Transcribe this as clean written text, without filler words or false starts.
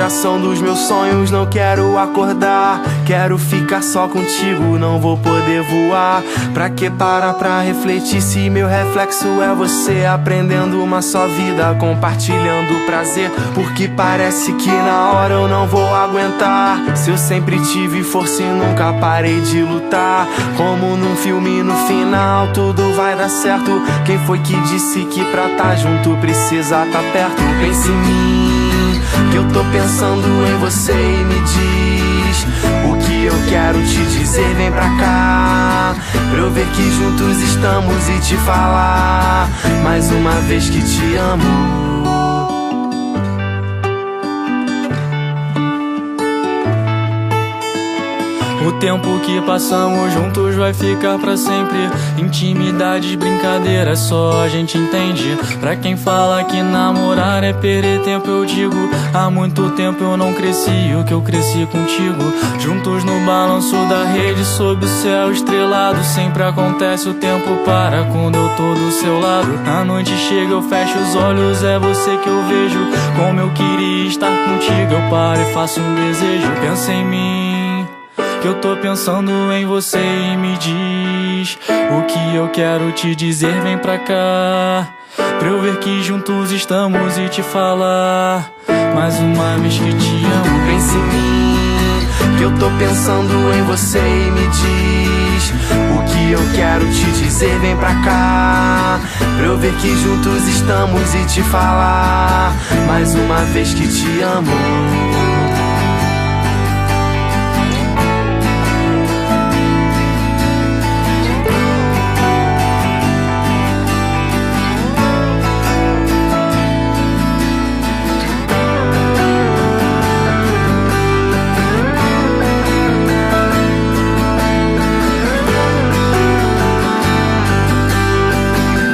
inspiração dos meus sonhos. Não quero acordar, quero ficar só contigo. Não vou poder voar, pra que parar pra refletir se meu reflexo é você? Aprendendo uma só vida, compartilhando prazer, porque parece que na hora eu não vou aguentar. Se eu sempre tive força e nunca parei de lutar, como num filme no final tudo vai dar certo. Quem foi que disse que pra tá junto precisa tá perto? Pense em mim, que eu tô pensando em você, e me diz o que eu quero te dizer. Vem pra cá, pra eu ver que juntos estamos e te falar mais uma vez que te amo. O tempo que passamos juntos vai ficar pra sempre. Intimidades, brincadeiras, só a gente entende. Pra quem fala que namorar é perder tempo, eu digo: há muito tempo eu não cresci o que eu cresci contigo. Juntos no balanço da rede, sob o céu estrelado. Sempre acontece, o tempo para quando eu tô do seu lado. A noite chega, eu fecho os olhos, é você que eu vejo. Como eu queria estar contigo, eu paro e faço um desejo. Pensa em mim, que eu tô pensando em você, e me diz o que eu quero te dizer. Vem pra cá, pra eu ver que juntos estamos e te falar mais uma vez que te amo. Pense em mim, que eu tô pensando em você, e me diz o que eu quero te dizer. Vem pra cá, pra eu ver que juntos estamos e te falar mais uma vez que te amo.